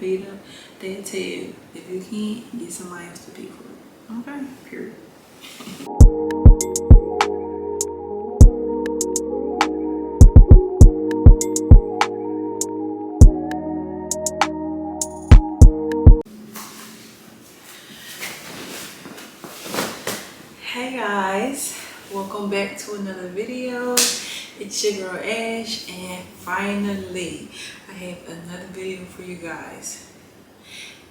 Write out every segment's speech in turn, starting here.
paid up, they tell you if you can't, get somebody else to pay for it. Okay, period. Hey guys, welcome back to another video. It's your girl Ash, and finally I have another video for you guys,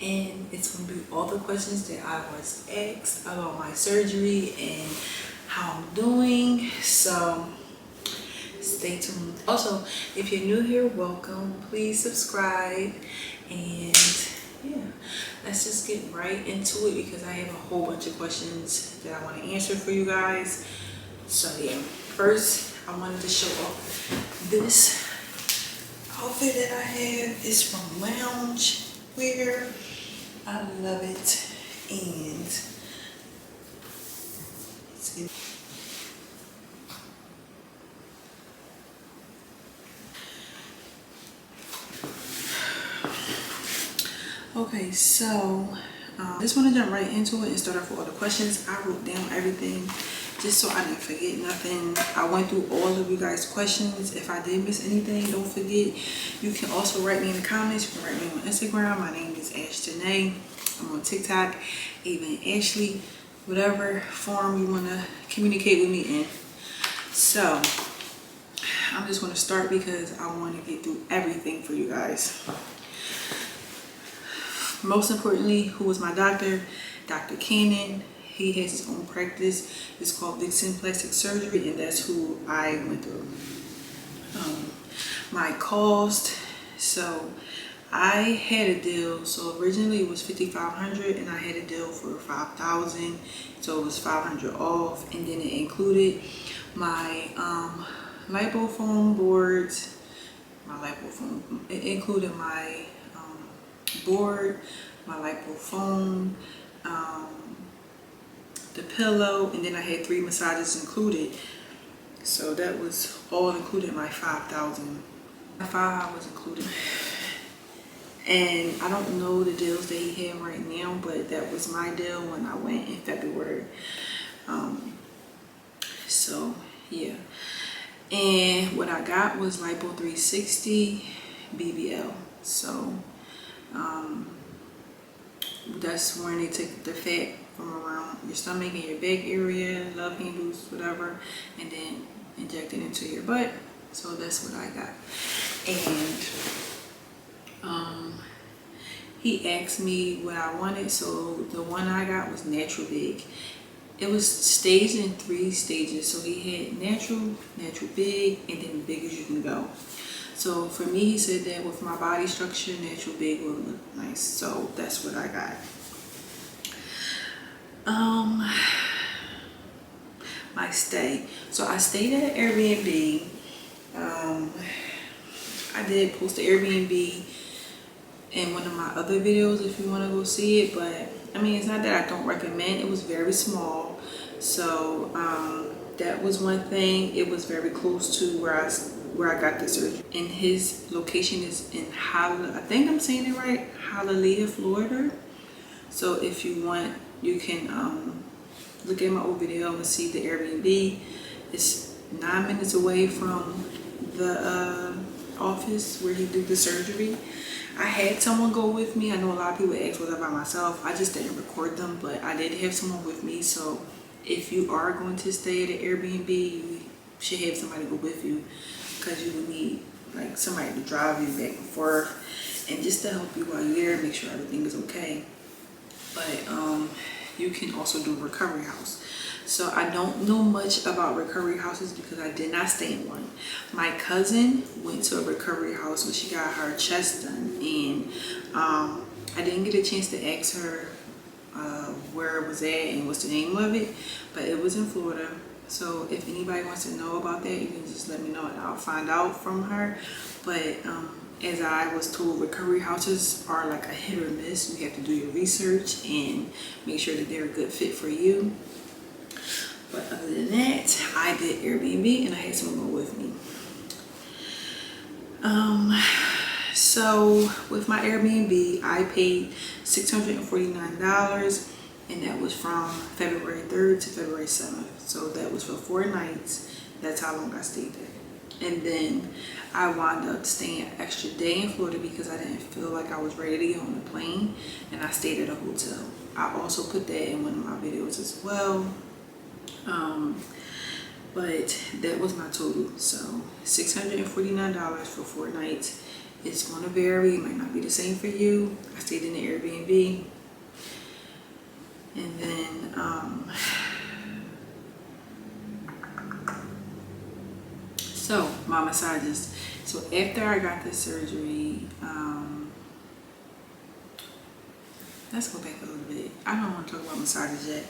and it's going to be all the questions that I was asked about my surgery and how I'm doing, so stay tuned. Also, if you're new here, welcome. Please subscribe, and yeah, let's just get right into it because I have a whole bunch of questions that I want to answer for you guys. So yeah, first I wanted to show off this outfit that I have. It's from Lounge Wear. I love it, and it's in. Okay, so just want to jump right into it and start off with all the questions. I wrote down everything just so I didn't forget nothing. I went through all of you guys' questions. If I did miss anything, don't forget, you can also write me in the comments. You can write me on Instagram. My name is Ash Janae. I'm on TikTok, even Ashley, whatever form you want to communicate with me in. So I'm just going to start because I want to get through everything for you guys. Most importantly, who was my doctor? Dr. Cannon. He has his own practice. It's called Vixen Plastic Surgery, and that's who I went through. My cost, so I had a deal. So originally it was $5,500, and I had a deal for $5,000. So it was $500 off, and then it included my lipofoam boards. It included my board, my lipofoam, the pillow, and then I had 3 massages included. So that was all included, my $5,000. My 5 hours included. And I don't know the deals that he had right now, but that was my deal when I went in February. So yeah. And what I got was Lipo 360 BBL. So that's when they take the fat from around your stomach and your back area, love handles, whatever, and then inject it into your butt. So that's what I got. And he asked me what I wanted. So the one I got was natural big. It was staged in 3 stages. So he had natural big, and then big as you can go. So for me, he said that with my body structure, natural big will look nice. So that's what I got. My stay. So I stayed at an Airbnb. I did post the Airbnb in one of my other videos if you want to go see it. But I mean, it's not that I don't recommend. It was very small. So that was one thing. It was very close to where I got the surgery. And his location is in I think I'm saying it right, Hialeah, Florida. So if you want, you can look at my old video and see the Airbnb. It's 9 minutes away from the office where he did the surgery. I had someone go with me. I know a lot of people ask was I by myself. I just didn't record them, but I did have someone with me. So if you are going to stay at an Airbnb, you should have somebody go with you, because you will need like somebody to drive you back and forth and just to help you while you're there, make sure everything is okay. But you can also do a recovery house. So I don't know much about recovery houses because I did not stay in one. My cousin went to a recovery house when she got her chest done, and I didn't get a chance to ask her where it was at and what's the name of it, but it was in Florida. So if anybody wants to know about that, you can just let me know and I'll find out from her. But as I was told, recovery houses are like a hit or miss. You have to do your research and make sure that they're a good fit for you. But other than that, I did Airbnb and I had someone go with me. So with my Airbnb, I paid $649, and that was from February 3rd to February 7th. So that was for 4 nights. That's how long I stayed there. And then I wound up staying an extra day in Florida because I didn't feel like I was ready to get on the plane, and I stayed at a hotel. I also put that in one of my videos as well. But that was my total. So $649 for 4 nights. It's going to vary. It might not be the same for you. I stayed in the Airbnb. And then so my massages. So after I got this surgery, let's go back a little bit. I don't want to talk about massages yet.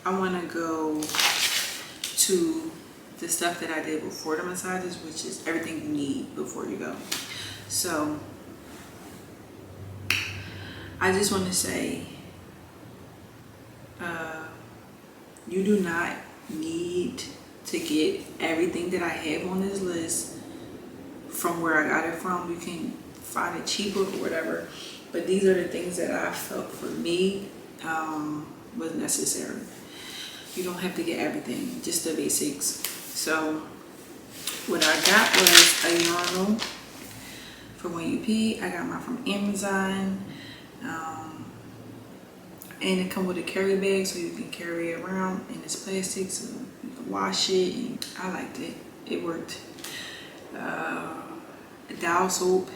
I want to go to the stuff that I did before the massages, which is everything you need before you go. So I just want to say, you do not need to get everything that I have on this list from where I got it from. You can find it cheaper or whatever, but these are the things that I felt for me was necessary. You don't have to get everything, just the basics. So what I got was a urinal for when you pee. I got mine from Amazon. And it comes with a carry bag so you can carry it around, and it's plastic so you can wash it, and I liked it. It worked. Dial soap.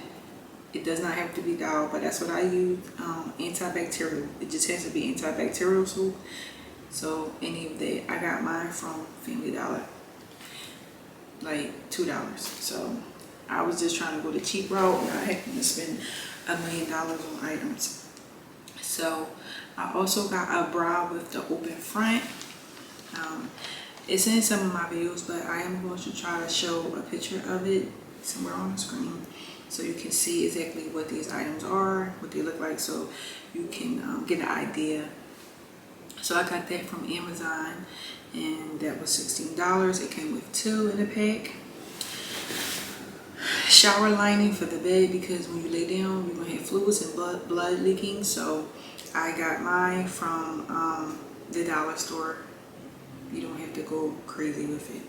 It does not have to be Dial, but that's what I use. Antibacterial. It just has to be antibacterial soap. So any of that, I got mine from Family Dollar, like $2. So I was just trying to go the cheap route, and I happened to spend $1 million on items. So I also got a bra with the open front. It's in some of my videos, but I am going to try to show a picture of it somewhere on the screen so you can see exactly what these items are, what they look like, so you can get an idea. So I got that from Amazon, and that was $16. It came with 2 in the pack. Shower lining for the bed, because when you lay down you're gonna have fluids and blood leaking. So I got mine from the dollar store. You don't have to go crazy with it.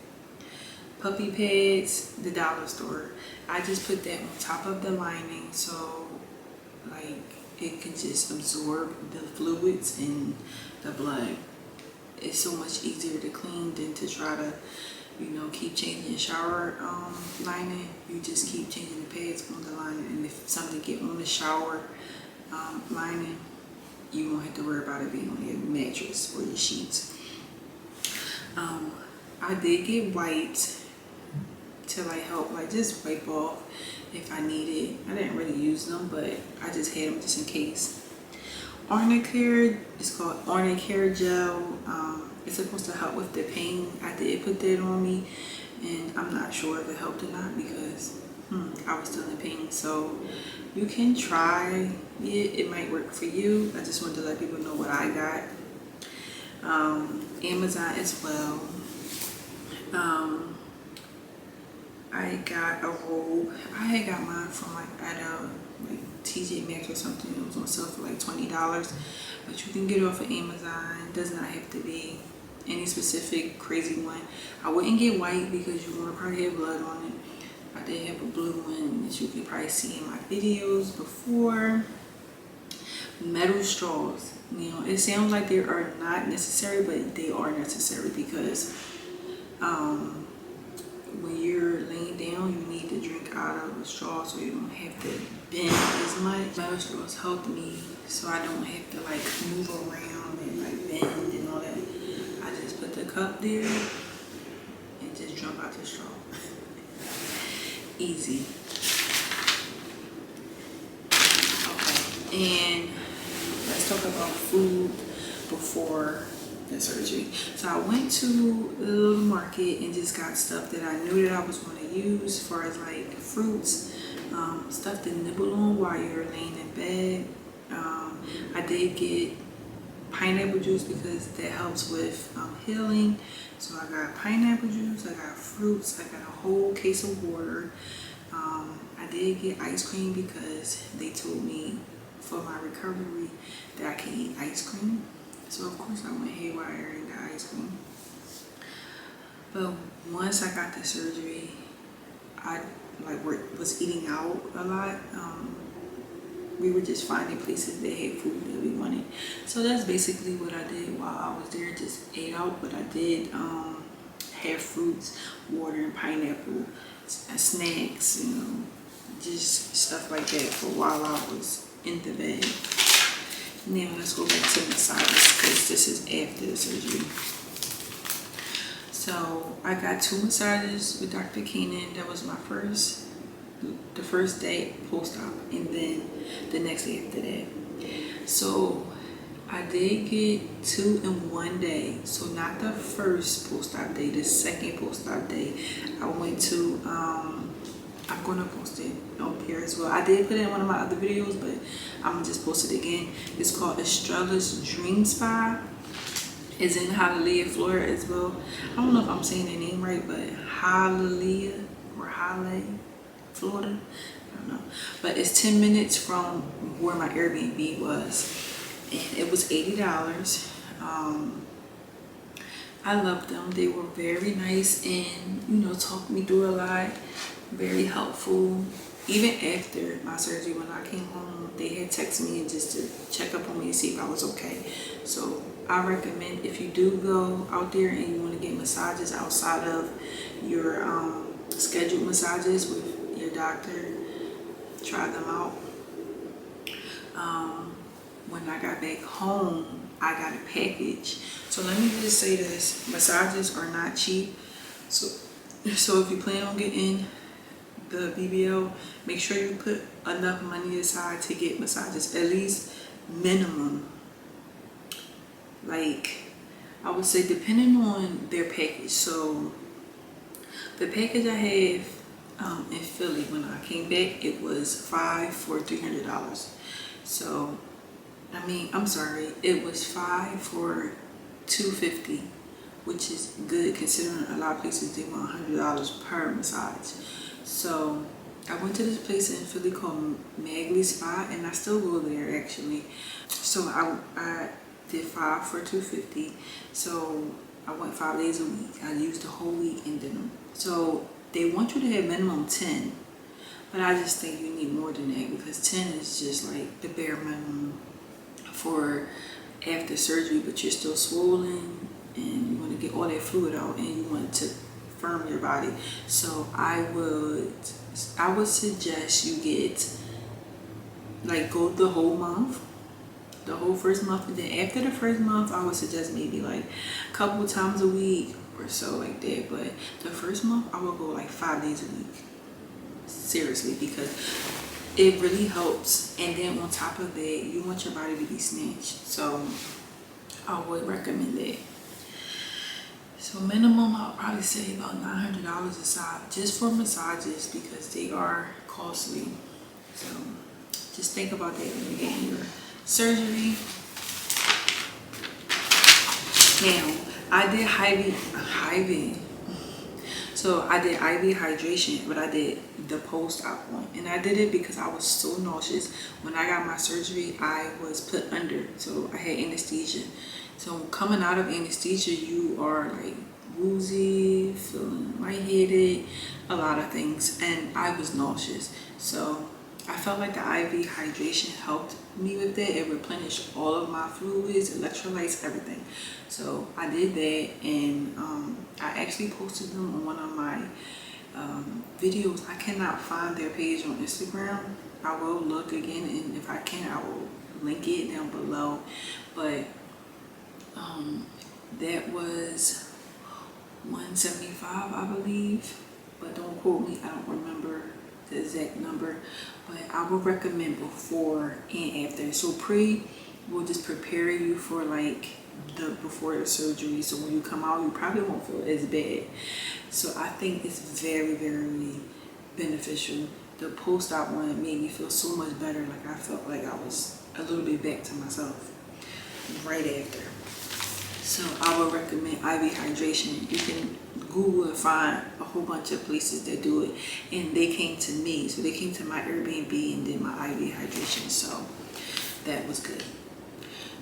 Puppy pads, the dollar store. I just put that on top of the lining so like it can just absorb the fluids and the blood. It's so much easier to clean than to try to, you know, keep changing your shower lining. You just keep changing the pads on the lining, and if something get on the shower lining, you won't have to worry about it being on your mattress or your sheets. I did get wipes to like help, like just wipe off if I need it. I didn't really use them, but I just had them just in case. Arnicare, it's called Arnicare gel. It's supposed to help with the pain. I did put that on me, and I'm not sure if it helped or not because I was still in pain. So you can try it. It might work for you. I just wanted to let people know what I got. Amazon as well. I got a robe. I had got mine from like at a TJ Maxx or something. It was on sale for like $20, but you can get it off of Amazon. It does not have to be any specific crazy one. I wouldn't get white because you're gonna probably have blood on it. I did have a blue one that you can probably see in my videos before. Metal straws. You know, it sounds like they are not necessary, but they are necessary because when you're laying down, you need to drink out of a straw so you don't have to bend as much. Metal straws helped me so I don't have to like move around and like bend and all that. I just put the cup there and just drink out the straw. Easy. Okay, and let's talk about food before the surgery. So I went to the little market and just got stuff that I knew that I was going to use, as far as like fruits, stuff to nibble on while you're laying in bed. I did get pineapple juice because that helps with healing. So I got pineapple juice, I got fruits, I got a whole case of water. I I did get ice cream because they told me for my recovery that I can eat ice cream. So of course I went haywire and got ice cream. But once I got the surgery, I was eating out a lot. We were just finding places that had food that we wanted. So that's basically what I did while I was there, just ate out. But I did have fruits, water, and pineapple, and snacks, you know, just stuff like that for while I was in the bed. Now let's go back to massages because this is after the surgery. So I got 2 massages with Dr. Keenan. That was the first day post-op, and then the next day after that. So I did get 2 in one day. So not the first post-op day, the second post-op day. I went to, I'm gonna post it up here as well. I did put it in one of my other videos, but I'm gonna just post it again. It's called Estrella's Dream Spa. It's in Hialeah, Florida as well. I don't know if I'm saying the name right, but Hialeah or Hialeah, Florida. I don't know. But it's 10 minutes from where my Airbnb was. And it was $80. I loved them. They were very nice and, you know, talked me through a lot. Very helpful. Even after my surgery, when I came home, they had texted me and just to check up on me and see if I was okay. So I recommend, if you do go out there and you want to get massages outside of your scheduled massages with your doctor, try them out. When I got back home, I got a package. So let me just say this, massages are not cheap. So if you plan on getting the BBL, make sure you put enough money aside to get massages, at least minimum. Like, I would say depending on their package. So the package I have in Philly, when I came back, it was 5 for $300. So I mean, I'm sorry, it was 5 for $250, which is good considering a lot of places they want $100 per massage. So I went to this place in Philly called Magley Spa, and I still go there actually. So I did 5 for $250. So I went 5 days a week. I used the whole week and did them. So they want you to have minimum 10, but I just think you need more than that, because 10 is just like the bare minimum for after surgery, but you're still swollen and you want to get all that fluid out and you want to firm your body. So I would suggest you get, like, go the whole month, the whole first month, and then after the first month I would suggest maybe like a couple times a week or so, like that. But the first month I would go like 5 days a week, seriously, because it really helps. And then on top of that, you want your body to be snatched, so I would recommend that. So minimum, I'll probably say about $900 aside just for massages, because they are costly. So just think about that when you're getting your surgery. Now, I did IV. So I did IV hydration, but I did the post-op one. And I did it because I was so nauseous. When I got my surgery, I was put under. So I had anesthesia. So coming out of anesthesia, you are like woozy, feeling lightheaded, a lot of things. And I was nauseous. So I felt like the IV hydration helped me with that. It replenished all of my fluids, electrolytes, everything. So I did that, and I actually posted them on one of my videos. I cannot find their page on Instagram. I will look again, and if I can, I will link it down below. But that was $175, I believe, but don't quote me, I don't remember the exact number. But I would recommend before and after. So pre will just prepare you for like the before the surgery, so when you come out you probably won't feel as bad. So I think it's very, very beneficial. The post-op one made me feel so much better. Like I felt like I was a little bit back to myself right after. So I would recommend IV hydration. You can Google and find a whole bunch of places that do it, and they came to me. So they came to my Airbnb and did my IV hydration, so that was good.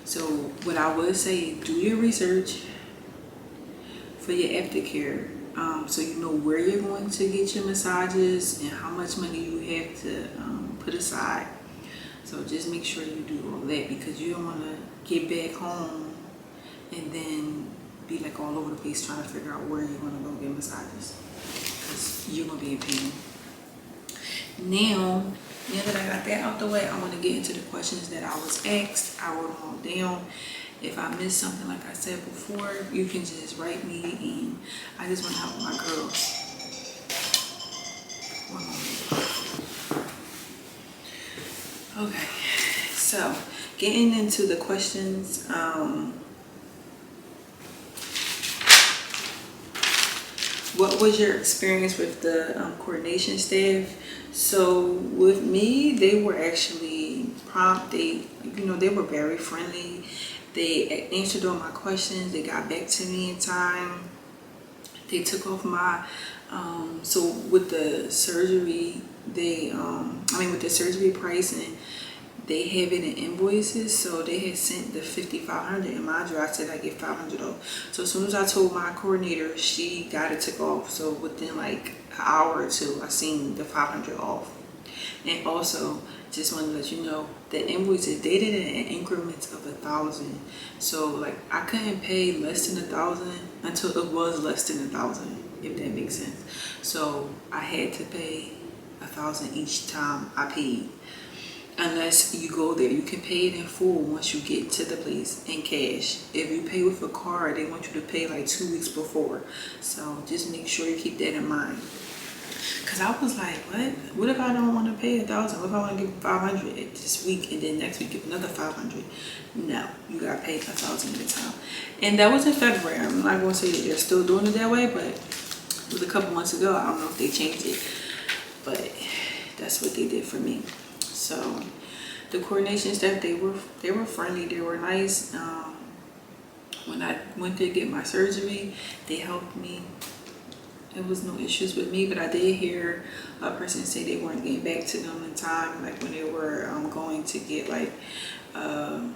So what I would say, do your research for your aftercare, so you know where you're going to get your massages and how much money you have to put aside. So just make sure you do all that, because you don't want to get back home and then be like all over the place trying to figure out where you're going to go get massages, because you're going to be in pain. Now that I got that out the way, I want to get into the questions that I was asked. I wrote them all down. If I missed something, like I said before, you can just write me, and I just want to help my girls. One moment. Okay, so getting into the questions. What was your experience with the coordination staff? So with me, they were actually prompt. They were very friendly. They answered all my questions. They got back to me in time. They took off my, so with the surgery, with the surgery pricing, they have it in invoices. So they had sent the $5,500, and mind you, I said I get $500 off. So as soon as I told my coordinator, she got it took off. So within like an hour or two, I seen the $500 off. And also, just want to let you know, the invoices, they did it in increments of 1,000. So like I couldn't pay less than 1,000 until it was less than 1,000, if that makes sense. So I had to pay 1,000 each time I paid. Unless you go there, you can pay it in full once you get to the place in cash. If you pay with a card, they want you to pay like 2 weeks before. So just make sure you keep that in mind. Cause I was like, what if I don't want to pay 1,000? What if I want to give 500 this week and then next week give another 500? No, you gotta pay 1,000 at a time. And that was in February. I'm not gonna say that they're still doing it that way, but it was a couple months ago. I don't know if they changed it, but that's what they did for me. So the coordination staff, they were friendly, they were nice. When I went to get my surgery, they helped me. There was no issues with me, but I did hear a person say they weren't getting back to them in time, like when they were going to get like when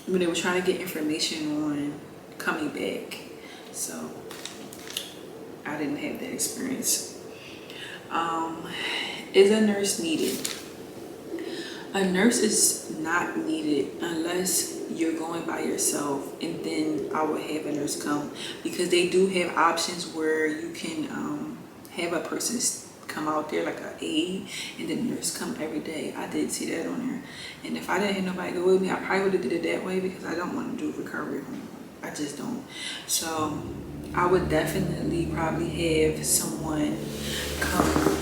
they were trying to get information on coming back. So I didn't have that experience. Is a nurse needed? A nurse is not needed unless you're going by yourself, and then I would have a nurse come, because they do have options where you can have a person come out there like an aide, and then the nurse come every day. I did see that on there, and if I didn't have nobody go with me, I probably would have did it that way, because I don't want to do recovery home. I just don't. So I would definitely probably have someone come,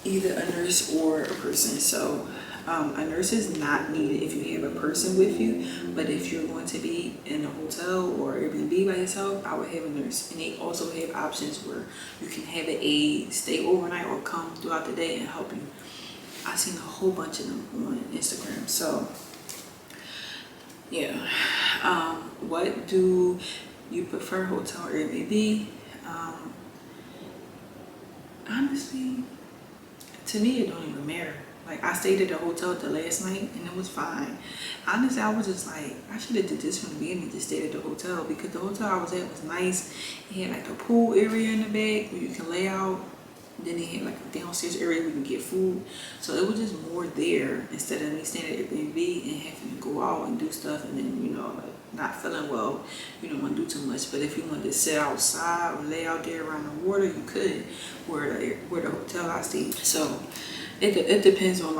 either a nurse or a person. So a nurse is not needed if you have a person with you, but if you're going to be in a hotel or Airbnb by yourself, I would have a nurse. And they also have options where you can have an aide stay overnight or come throughout the day and help you. I've seen a whole bunch of them on Instagram. So yeah, what do you prefer, hotel or Airbnb? Honestly, to me, it don't even matter. Like, I stayed at the hotel the last night and it was fine. Honestly, I was just like, I should have did this from the beginning, just stayed at the hotel, because the hotel I was at was nice. It had like a pool area in the back where you can lay out. Then they had like a downstairs area where you can get food. So it was just more there instead of me staying at Airbnb and having to go out and do stuff, and then, like not feeling well. You don't want to do too much. But if you wanted to sit outside or lay out there around the water, you could, where the hotel I stayed. So it depends on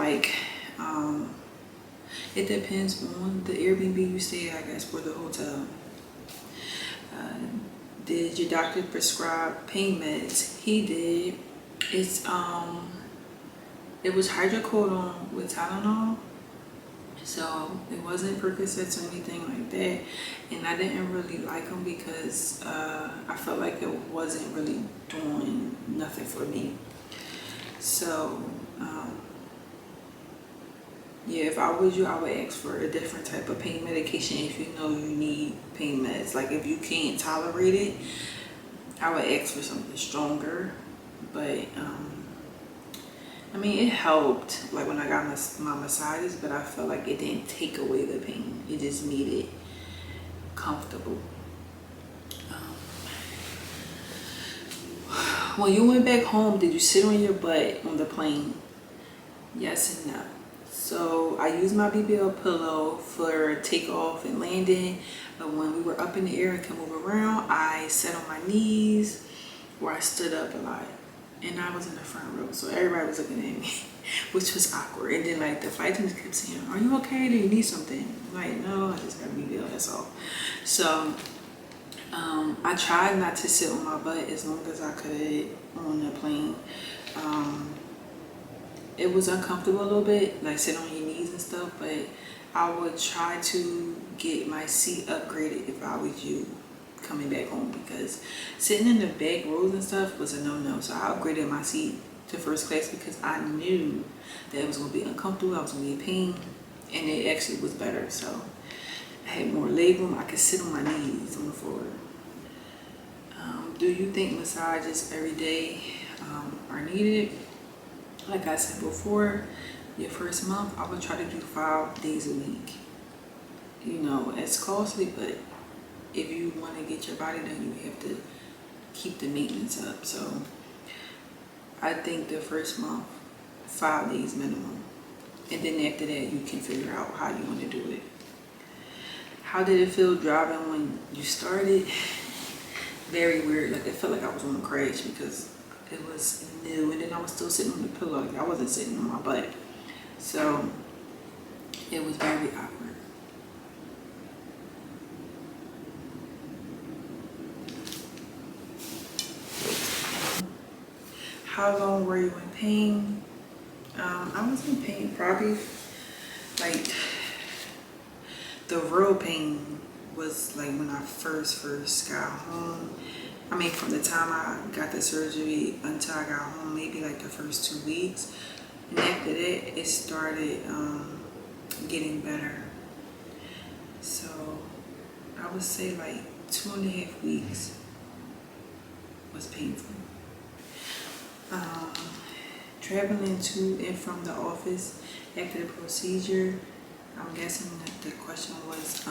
it depends on the Airbnb you stay at, I guess, for the hotel. Did your doctor prescribe pain meds? He did. It was hydrocodone with Tylenol, so it wasn't Percocets or anything like that, and I didn't really like them because I felt like it wasn't really doing nothing for me. So Yeah, if I was you, I would ask for a different type of pain medication if you know you need pain meds. Like if you can't tolerate it, I would ask for something stronger. But I mean, it helped like when I got my massages, but I felt like it didn't take away the pain. It just made it comfortable. When you went back home, did you sit on your butt on the plane? Yes and no. So I used my BBL pillow for takeoff and landing, but when we were up in the air and could move around, I sat on my knees or I stood up a lot. And I was in the front row, so everybody was looking at me, which was awkward. And then like the flight attendants kept saying, "Are you okay? Do you need something?" I'm like, no, I just got a BBL, that's all. So I tried not to sit on my butt as long as I could on the plane. It was uncomfortable a little bit, like sitting on your knees and stuff, but I would try to get my seat upgraded if I was you coming back home, because sitting in the back rows and stuff was a no-no. So I upgraded my seat to first class because I knew that it was going to be uncomfortable, I was going to be in pain, and it actually was better. So I had more leg room, I could sit on my knees on the floor. Do you think massages every day are needed? Like I said before, your first month, I would try to do 5 days a week. You know, it's costly, but if you want to get your body done, you have to keep the maintenance up. So I think the first month, 5 days minimum. And then after that, you can figure out how you want to do it. How did it feel driving when you started? Very weird. Like, it felt like I was going to crash because it was new, and then I was still sitting on the pillow. Like, I wasn't sitting on my butt. So it was very awkward. How long were you in pain? I was in pain probably like, the real pain was like when I first got home. I mean, from the time I got the surgery until I got home, maybe like the first 2 weeks. And after that, it started getting better. So I would say like 2.5 weeks was painful. Traveling to and from the office after the procedure, I'm guessing that the question was,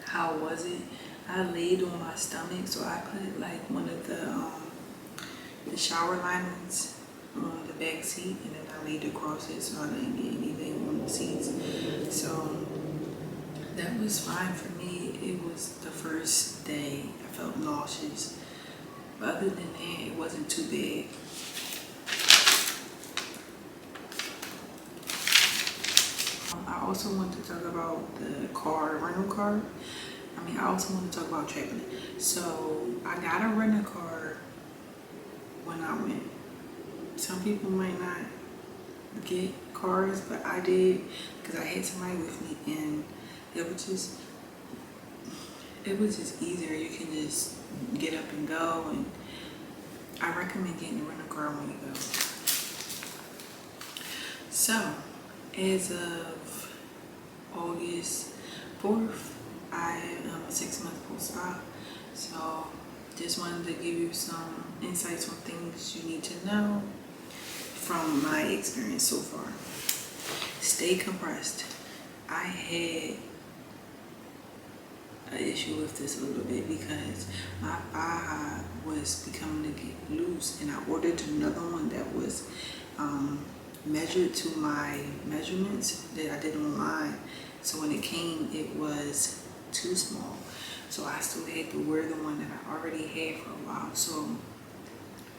how was it? I laid on my stomach, so I put like one of the shower linings on the back seat, and then I laid across it so I didn't get anything on the seats. So that was fine for me. It was the first day I felt nauseous, but other than that, it wasn't too bad. I also want to talk about the rental car. I also want to talk about traveling. So I got a rental car when I went. Some people might not get cars, but I did because I had somebody with me, and it was just easier. You can just get up and go, and I recommend getting a rental car when you go. So as of August 4th, I am a 6-month post-op. So just wanted to give you some insights on things you need to know from my experience so far. Stay compressed. I had an issue with this a little bit because my thigh was becoming to get loose, and I ordered another one that was measured to my measurements that I did online. So when it came, it was too small. So I still had to wear the one that I already had for a while. So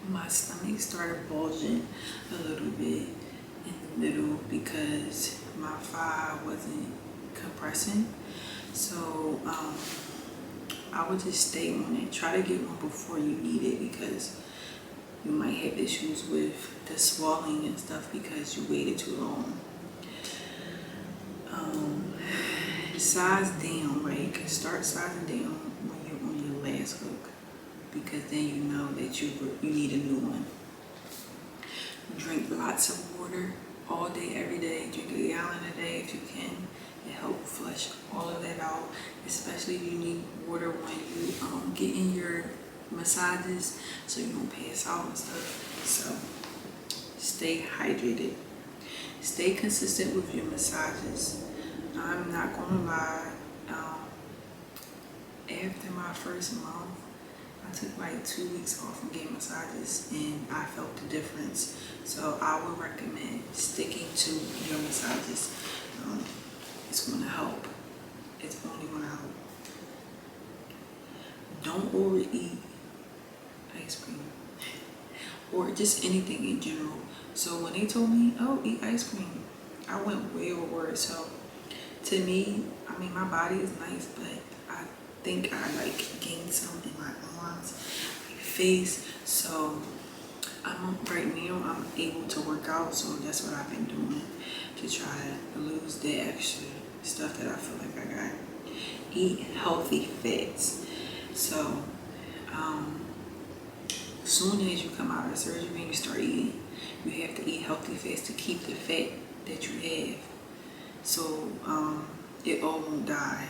my stomach started bulging a little bit in the middle because my thigh wasn't compressing. So I would just stay on it. Try to get one before you need it, because you might have issues with the swelling and stuff because you waited too long. Size down, right? Start sizing down when you're on your last hook, because then you know that you need a new one. Drink lots of water all day, every day. Drink a gallon a if you can. It helps flush all of that out, especially if you need water when you get in your massages so you don't pass out and stuff. So stay hydrated. Stay consistent with your massages. I'm not gonna lie, after my first month, I took like 2 weeks off from getting massages and I felt the difference. So I would recommend sticking to your massages. It's gonna help. It's only gonna help. Don't overeat ice cream or just anything in general. So when they told me, oh, eat ice cream, I went way overboard. So to me, I mean, my body is nice, but I think I like gained some in my arms, my face. So right now I'm able to work out. So that's what I've been doing to try to lose the extra stuff that I feel like I got. Eat healthy fats. So soon as you come out of surgery and you start eating, you have to eat healthy fats to keep the fat that you have. So it all won't die.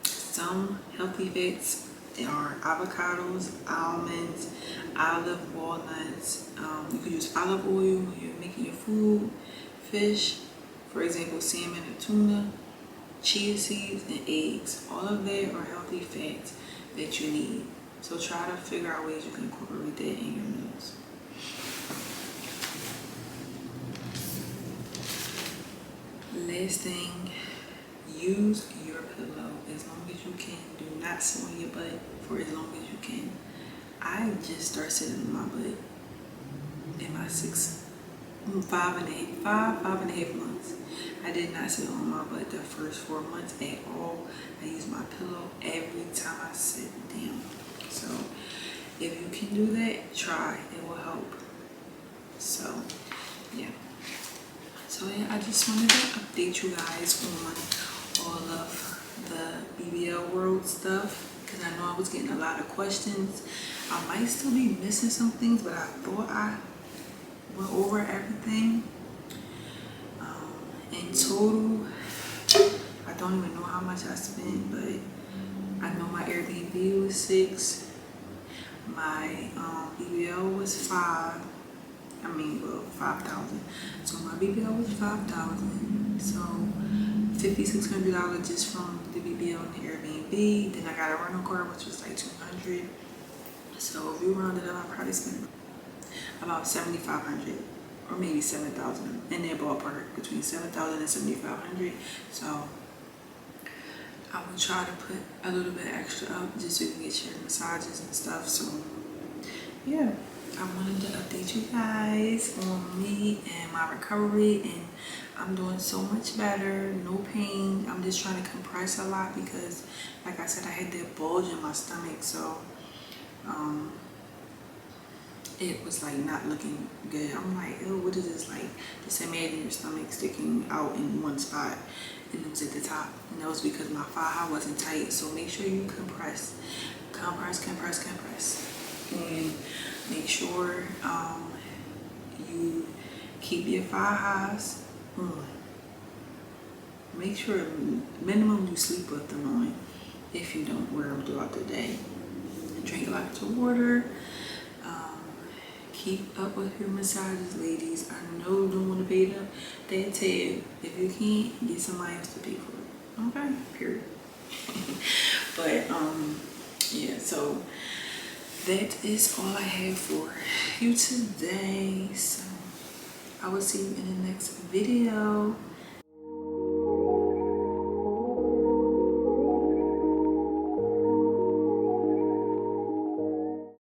Some healthy fats are avocados, almonds, olive, walnuts. You could use olive oil when you're making your food, fish, for example, salmon and tuna, chia seeds, and eggs. All of that are healthy fats that you need. So try to figure out ways you can incorporate that in your meals. Last thing, use your pillow as long as you can. Do not sit on your butt for as long as you can. I just started sitting on my butt in my 5.5 months. I did not sit on my butt the first 4 months at all. I use my pillow every time I sit down. So if you can do that, try. It will help. So yeah. So yeah, I just wanted to update you guys on all of the BBL world stuff, because I know I was getting a lot of questions. I might still be missing some things, but I thought I went over everything. In total, I don't even know how much I spent, but I know my Airbnb was $6. My BBL was $5,000. So my BBL was $5,000. So $5,600 just from the BBL and the Airbnb. Then I got a rental car, which was like $200. So if you round it up, I probably spent about $7,500 or maybe $7,000 in that ballpark, between $7,000 and $7,500. So I will try to put a little bit extra up just so you can get your massages and stuff. So yeah, I wanted to update you guys on me and my recovery, and I'm doing so much better, no pain. I'm just trying to compress a lot because, like I said, I had that bulge in my stomach, so it was like not looking good. I'm like, ew, what is this? Like, just imagine your stomach sticking out in one spot and it was at the top. And that was because my thigh wasn't tight. So make sure you compress. And make sure you keep your thigh highs on. Make sure minimum you sleep with them on if you don't wear them throughout the day. Drink lots of water. Keep up with your massages, ladies. I know you don't want to pay them that tab. If you can't, get somebody else to pay for it. Okay, period. But yeah, so that is all I have for you today. So I will see you in the next video.